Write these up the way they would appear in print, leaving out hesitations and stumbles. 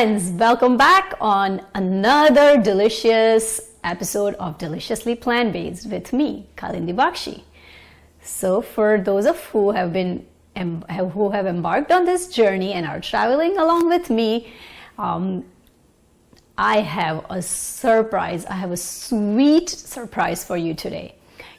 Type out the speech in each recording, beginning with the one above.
friends, welcome back on another delicious episode of Deliciously Plant-Based with me, Kalindi Bakshi. So for those of who have embarked on this journey and are traveling along with me, I have a surprise. I have a sweet surprise for you today.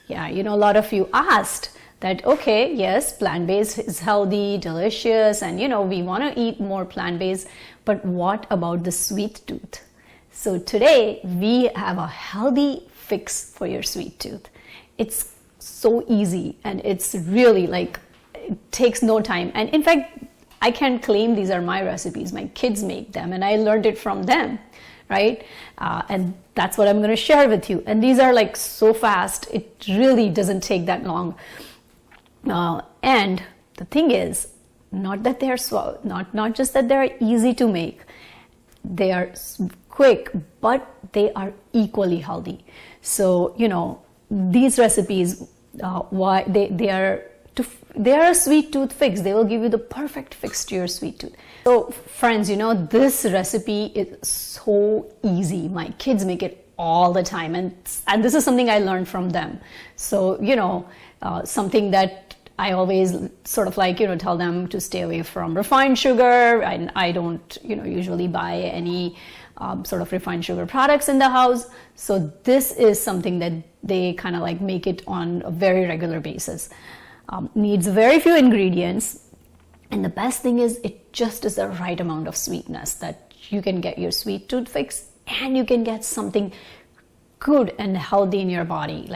Yeah, a lot of you asked that, okay, yes, plant-based is healthy, delicious, and we want to eat more plant-based, but what about the sweet tooth? So today we have a healthy fix for your sweet tooth. It's so easy and it's really it takes no time. And in fact, I can claim these are my recipes. My kids make them and I learned it from them, right? And that's what I'm going to share with you. And these are so fast. It really doesn't take that long. And the thing is, not that they're not just that they're easy to make, they are quick, but they are equally healthy. So these recipes, why they are a sweet tooth fix. They will give you the perfect fix to your sweet tooth. So friends, this recipe is so easy. My kids make it all the time, and this is something I learned from them. So something that I always sort of tell them to stay away from refined sugar, and I don't usually buy any sort of refined sugar products in the house. So this is something that they kind of make it on a very regular basis. Needs very few ingredients, and the best thing is it just is the right amount of sweetness that you can get your sweet tooth fix, and you can get something good and healthy in your body.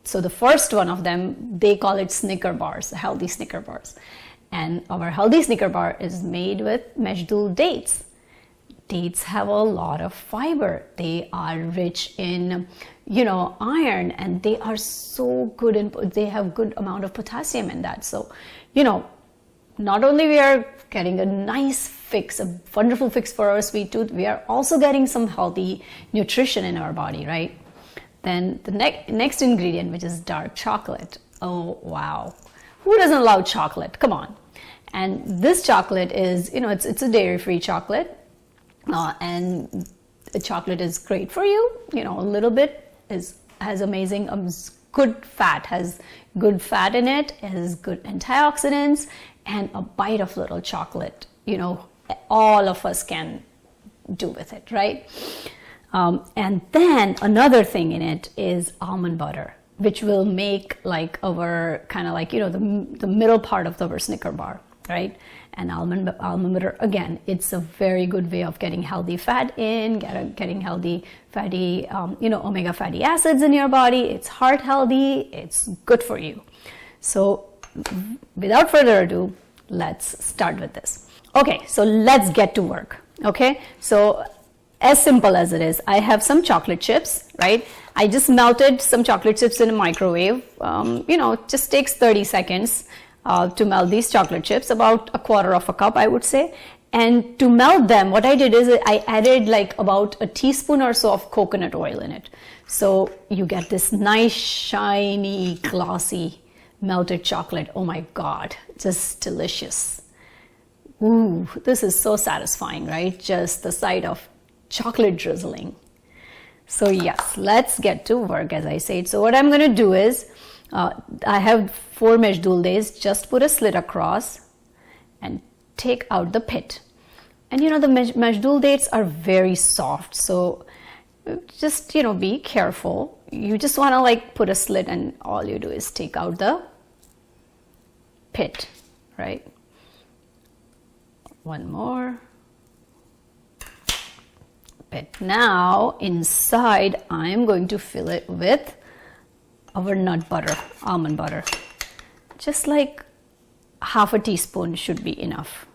So the first one of them, they call it Snicker bars, healthy Snicker bars. And our healthy Snicker bar is made with Meshdul dates. Dates have a lot of fiber. They are rich in, iron, and they are so good, and they have good amount of potassium in that. So, not only we are getting a nice fix, a wonderful fix for our sweet tooth, we are also getting some healthy nutrition in our body, right? Then the next ingredient, which is dark chocolate. Oh, wow. Who doesn't love chocolate? Come on. And this chocolate is, it's a dairy-free chocolate. And the chocolate is great for you. A little bit has amazing, good fat, has good fat in it, has good antioxidants, and a bite of little chocolate, all of us can do with it, right? And then another thing in it is almond butter, which will make our kind of the middle part of our Snicker bar, right? And almond butter, again, it's a very good way of getting healthy fat in, getting healthy fatty, omega fatty acids in your body. It's heart healthy. It's good for you. So without further ado, let's start with this. Okay, so let's get to work. Okay, so as simple as it is, I have some chocolate chips, right? I just melted some chocolate chips in a microwave. Just takes 30 seconds to melt these chocolate chips, about a quarter of a cup, I would say. And to melt them, what I did is I added about a teaspoon or so of coconut oil in it. So you get this nice, shiny, glossy, melted chocolate. Oh my God, just delicious. Ooh, this is so satisfying, right? Just the sight of chocolate drizzling. So yes, let's get to work, as I said. So what I'm going to do is, I have 4 Meshdul dates. Just put a slit across and take out the pit. And the Meshdul dates are very soft, so just be careful. You just want to put a slit, and all you do is take out the pit, right? One more. Now inside I'm going to fill it with our nut butter, almond butter. Just half a teaspoon should be enough.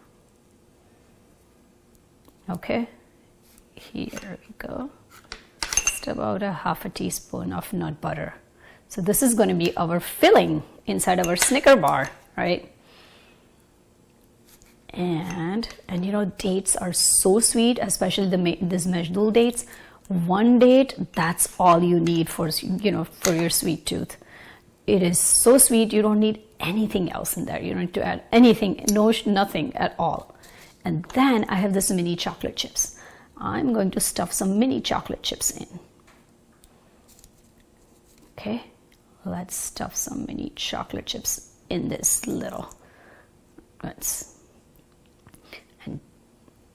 Okay, here we go. Just about a half a teaspoon of nut butter. So this is going to be our filling inside our Snicker bar, right? And dates are so sweet, especially this Meshdul dates. 1 date, that's all you need for your sweet tooth. It is so sweet, you don't need anything else in there. You don't need to add anything, nothing at all. And then I have this mini chocolate chips. I'm going to stuff some mini chocolate chips in. Okay, let's stuff some mini chocolate chips in this little. And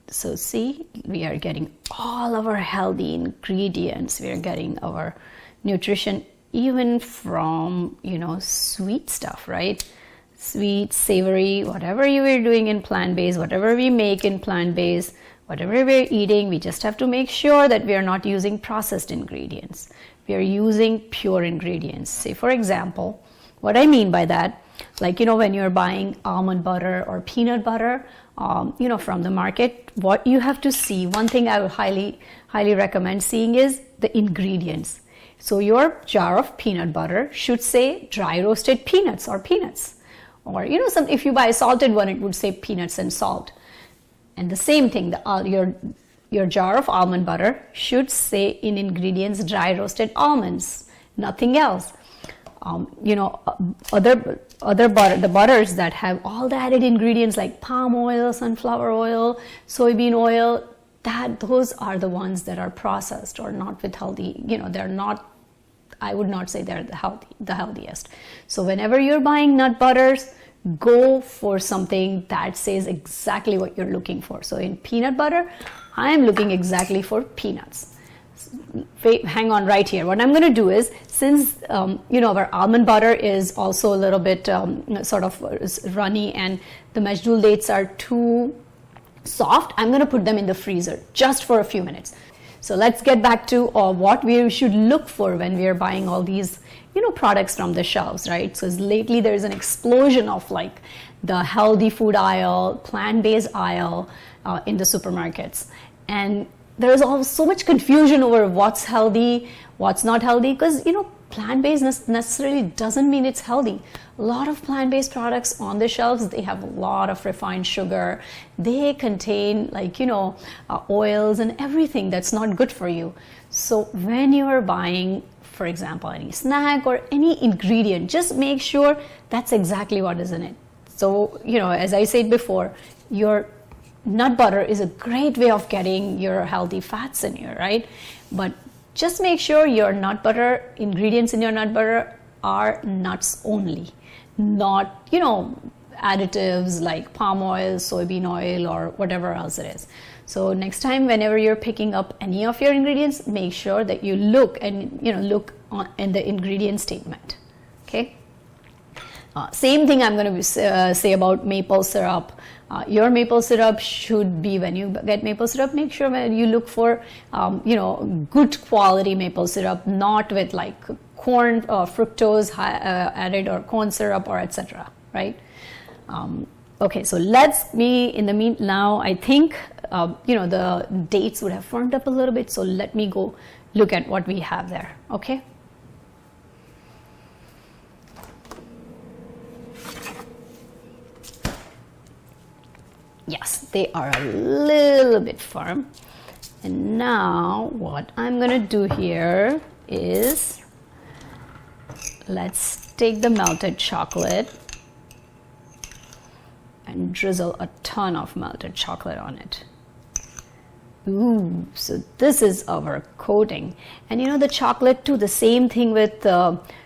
so see, we are getting all of our healthy ingredients. We are getting our nutrition even from, you know, sweet stuff, right? Sweet, savory, whatever you are doing in plant-based, whatever we make in plant-based, whatever we're eating, we just have to make sure that we are not using processed ingredients. We are using pure ingredients. Say, for example, what I mean by that, like, you know, when you're buying almond butter or peanut butter, you know, from the market, what you have to see, one thing I would highly recommend seeing is the ingredients. So your jar of peanut butter should say dry roasted peanuts or peanuts. Or, you know, if you buy a salted one, it would say peanuts and salt. And the same thing, your jar of almond butter should say in ingredients dry roasted almonds, nothing else. You know, the butters that have all the added ingredients like palm oil, sunflower oil, soybean oil, those are the ones that are processed or not with healthy, you know, they're not, I would not say they're the healthiest. So whenever you're buying nut butters, go for something that says exactly what you're looking for. So in peanut butter, I am looking exactly for peanuts. Wait, hang on right here. What I'm going to do is, since you know, our almond butter is also a little bit sort of runny and the majdool dates are too soft, I'm going to put them in the freezer just for a few minutes. So let's get back to what we should look for when we are buying all these, you know, products from the shelves, right? So lately there is an explosion of like the healthy food aisle, plant-based aisle in the supermarkets, and there is so much confusion over what's healthy, what's not healthy, because, you know, plant-based necessarily doesn't mean it's healthy. A lot of plant-based products on the shelves, they have a lot of refined sugar. They contain, like, you know, oils and everything that's not good for you. So when you are buying, for example, any snack or any ingredient, just make sure that's exactly what is in it. So, you know, as I said before, your nut butter is a great way of getting your healthy fats in here, right? But just make sure your nut butter, ingredients in your nut butter are nuts only, not, you know, additives like palm oil, soybean oil, or whatever else it is. So next time, whenever you're picking up any of your ingredients, make sure that you look and, you know, look in the ingredient statement, okay? Same thing I'm going to say about maple syrup. Your maple syrup should be, when you get maple syrup, make sure when you look for, you know, good quality maple syrup, not with like corn fructose added or corn syrup or etc. Right? Okay, so now I think, you know, the dates would have firmed up a little bit. So let me go look at what we have there. Okay. Yes, they are a little bit firm. And now what I'm going to do here is, let's take the melted chocolate and drizzle a ton of melted chocolate on it. Ooh, so this is our coating. And you know, the chocolate too, the same thing with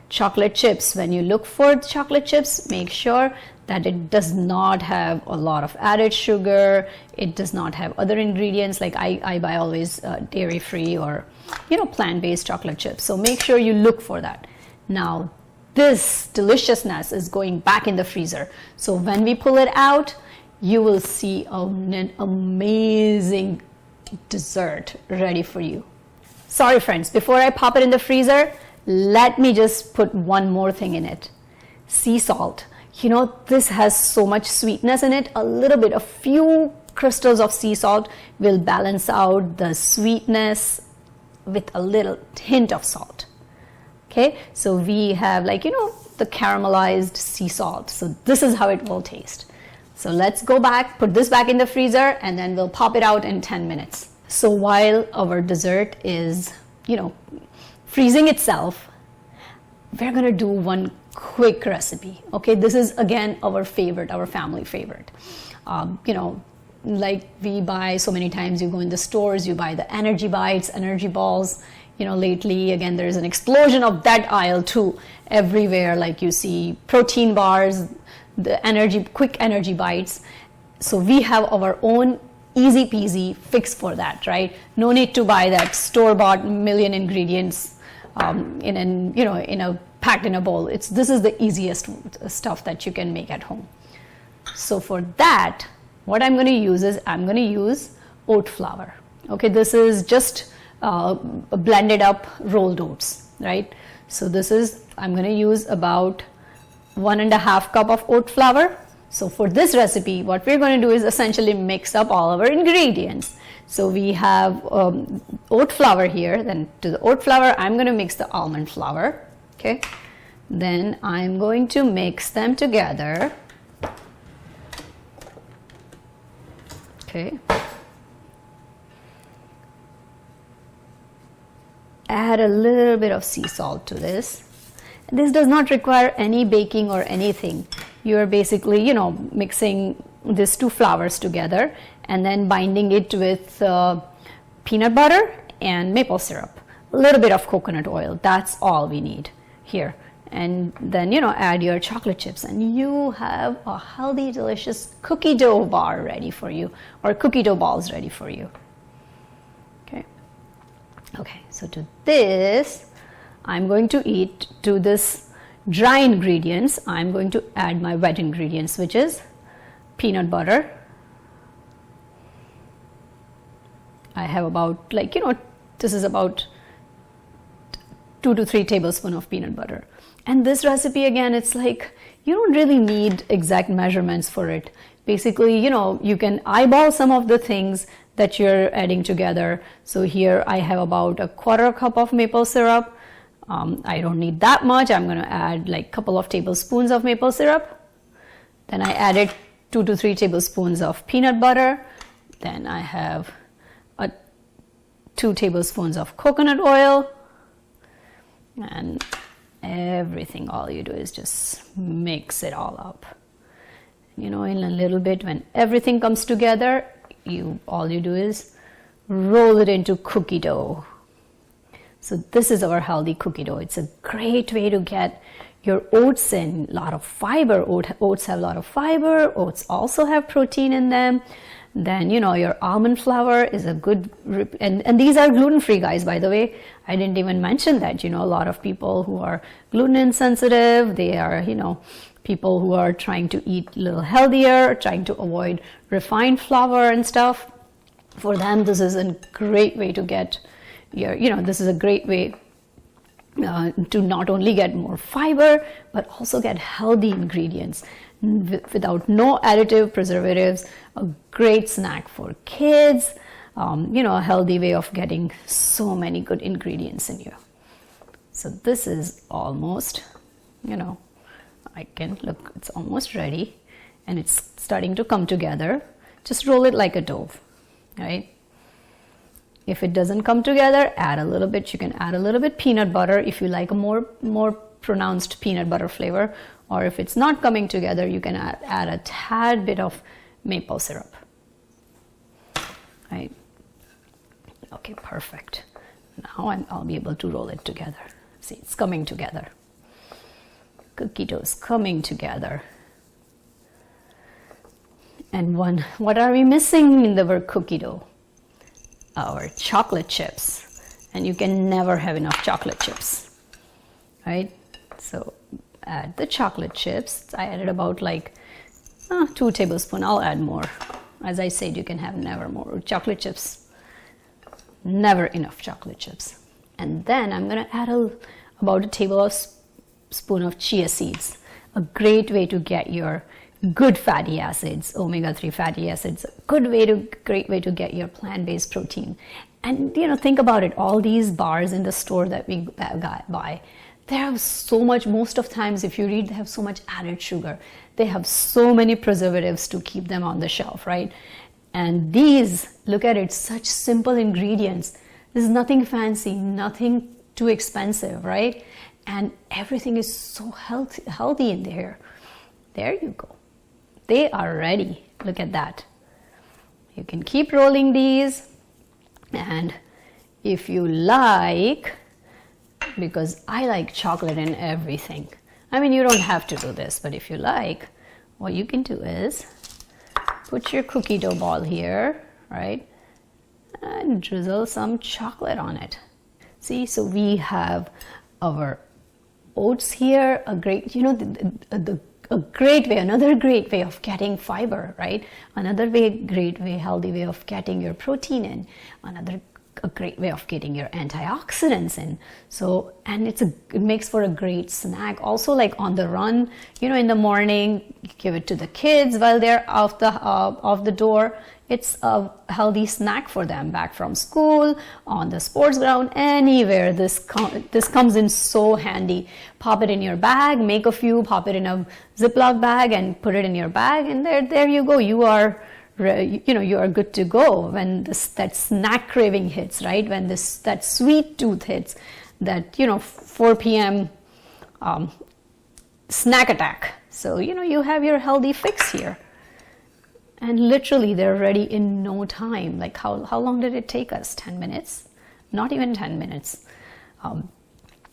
chocolate chips. When you look for chocolate chips, make sure that it does not have a lot of added sugar. It does not have other ingredients, like I buy always dairy-free or, you know, plant-based chocolate chips. So make sure you look for that. Now, this deliciousness is going back in the freezer. So when we pull it out, you will see an amazing dessert ready for you. Sorry friends, before I pop it in the freezer, let me just put one more thing in it. Sea salt. You know, this has so much sweetness in it. A few crystals of sea salt will balance out the sweetness with a little hint of salt. Okay, so we have, like, you know, the caramelized sea salt. So this is how it will taste. So let's go back, put this back in the freezer, and then we'll pop it out in 10 minutes. So while our dessert is, you know, freezing itself, we're gonna do one quick recipe. Okay, this is again our favorite, our family favorite. You know, like we buy so many times. You go in the stores, you buy the energy bites, energy balls. You know, lately, again, there's an explosion of that aisle too. Everywhere, like you see protein bars, the energy, quick energy bites. So we have our own easy peasy fix for that, right? No need to buy that store-bought million ingredients packed in a bowl. This is the easiest stuff that you can make at home. So for that, what I'm going to use is I'm going to use oat flour. Okay, this is just blended up rolled oats, right? So I'm going to use about 1.5 cup of oat flour. So for this recipe, what we're going to do is essentially mix up all of our ingredients. So we have oat flour here. Then to the oat flour, I'm going to mix the almond flour. Okay. Then I'm going to mix them together. Okay. Add a little bit of sea salt to this. This does not require any baking or anything. You're basically, mixing these two flours together and then binding it with peanut butter and maple syrup. A little bit of coconut oil. That's all we need here. And then, add your chocolate chips and you have a healthy, delicious cookie dough bar ready for you, or cookie dough balls ready for you. Okay, so to this, I'm going to this dry ingredients, I'm going to add my wet ingredients, which is peanut butter. I have about this is about 2 to 3 tablespoons of peanut butter. And this recipe, again, it's like, you don't really need exact measurements for it. Basically, you can eyeball some of the things that you're adding together. So here I have about 1/4 cup of maple syrup. I don't need that much. I'm going to add like a couple of tablespoons of maple syrup. Then I added 2 to 3 tablespoons of peanut butter. Then I have 2 tablespoons of coconut oil. And everything, all you do is just mix it all up. In a little bit, when everything comes together, all you do is roll it into cookie dough. So this is our healthy cookie dough. It's a great way to get your oats in, a lot of fiber. Oats have a lot of fiber. Oats also have protein in them. Then, your almond flour is a good, and these are gluten-free, guys, by the way. I didn't even mention that, a lot of people who are gluten insensitive, they are, people who are trying to eat a little healthier, trying to avoid refined flour and stuff. For them, this is a great way to get this is a great way to not only get more fiber, but also get healthy ingredients without no additive preservatives. A great snack for kids, a healthy way of getting so many good ingredients in you. So this is almost, look, it's almost ready and it's starting to come together. Just roll it like a dough, right? If it doesn't come together, add a little bit. You can add a little bit peanut butter if you like a more pronounced peanut butter flavor, or if it's not coming together, you can add a tad bit of maple syrup. Right? Okay, perfect. Now I'll be able to roll it together. See, it's coming together. Cookie dough is coming together. And what are we missing in the cookie dough? Our chocolate chips. And you can never have enough chocolate chips, right? So add the chocolate chips. I added about 2 tablespoons. I'll add more. As I said, you can have never more chocolate chips. Never enough chocolate chips. And then I'm going to add about a tablespoon of chia seeds. A great way to get your good fatty acids, omega-3 fatty acids. Great way to get your plant-based protein. And think about it. All these bars in the store that we buy, they have so much. Most of times, if you read, they have so much added sugar. They have so many preservatives to keep them on the shelf, right? And these, look at it, such simple ingredients. This is nothing fancy, nothing too expensive, right? And everything is so healthy in there. There you go. They are ready. Look at that. You can keep rolling these, and if you like, because I like chocolate in everything. I mean, you don't have to do this, but if you like, what you can do is put your cookie dough ball here, right? And drizzle some chocolate on it. See, so we have our oats here, a great, you know, a great way, another great way of getting fiber, right? Another way, great way, healthy way of getting your protein in. Another a great way of getting your antioxidants in. So, and it makes for a great snack. Also, like on the run, you know, in the morning, give it to the kids while they're off the door. It's a healthy snack for them back from school, on the sports ground, anywhere. This comes in so handy. Pop it in your bag, make a few, pop it in a Ziploc bag and put it in your bag, and there you go. You are good to go when that snack craving hits, right? When that sweet tooth hits, that 4 p.m. Snack attack. So you have your healthy fix here, and literally they're ready in no time. Like how long did it take us? 10 minutes? Not even 10 minutes.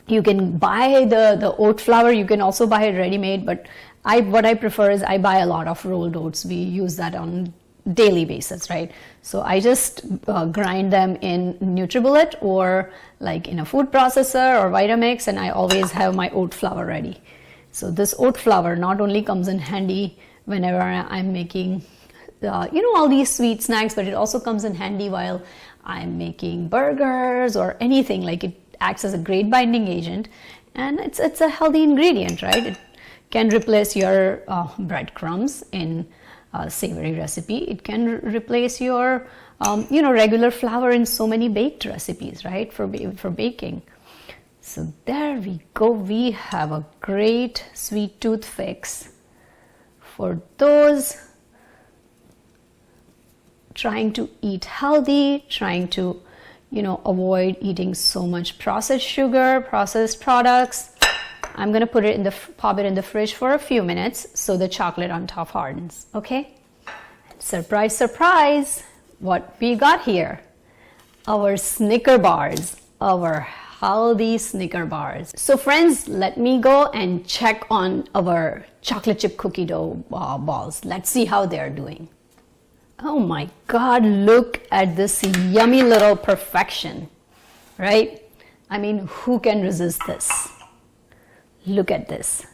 You can buy the oat flour. You can also buy it ready-made, but what I prefer is I buy a lot of rolled oats. We use that on daily basis, right? So I just grind them in NutriBullet or like in a food processor or Vitamix, and I always have my oat flour ready. So this oat flour not only comes in handy whenever I'm making all these sweet snacks, but it also comes in handy while I'm making burgers or anything. Like, it acts as a great binding agent, and it's a healthy ingredient, right? It can replace your breadcrumbs in savory recipe. It can replace your regular flour in so many baked recipes, right, for baking. So there we go. We have a great sweet tooth fix for those trying to eat healthy, trying to avoid eating so much processed sugar, processed products. I'm going to pop it in the fridge for a few minutes so the chocolate on top hardens, okay? Surprise, surprise, what we got here? Our Snicker bars, our healthy Snicker bars. So friends, let me go and check on our chocolate chip cookie dough balls. Let's see how they're doing. Oh my God, look at this yummy little perfection, right? I mean, who can resist this? Look at this.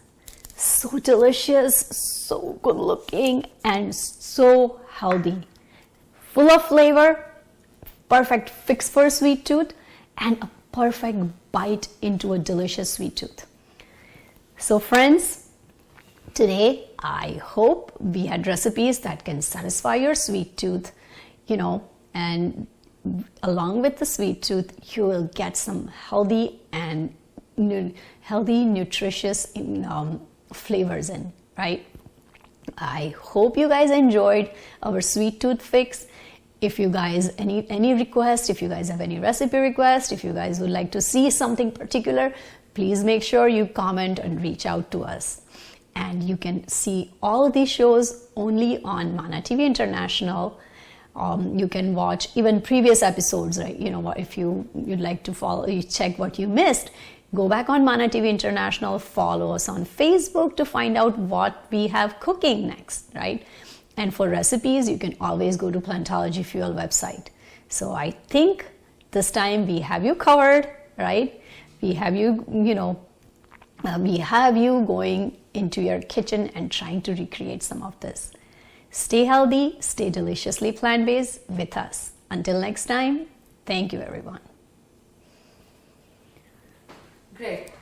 So delicious, so good looking, and so healthy. Full of flavor, perfect fix for a sweet tooth, and a perfect bite into a delicious sweet tooth. So friends, today I hope we had recipes that can satisfy your sweet tooth, and along with the sweet tooth, you will get some healthy, nutritious flavors in, right? I hope you guys enjoyed our sweet tooth fix. If you guys any request, if you guys have any recipe request, if you guys would like to see something particular, please make sure you comment and reach out to us. And you can see all of these shows only on MANATV International. You can watch even previous episodes, right? If you'd like to check what you missed, go back on MANATV International, follow us on Facebook to find out what we have cooking next, right? And for recipes, you can always go to Plantology Fuel website. So I think this time we have you covered, right? We have you, we have you going into your kitchen and trying to recreate some of this. Stay healthy, stay deliciously plant-based with us. Until next time, thank you everyone. Great.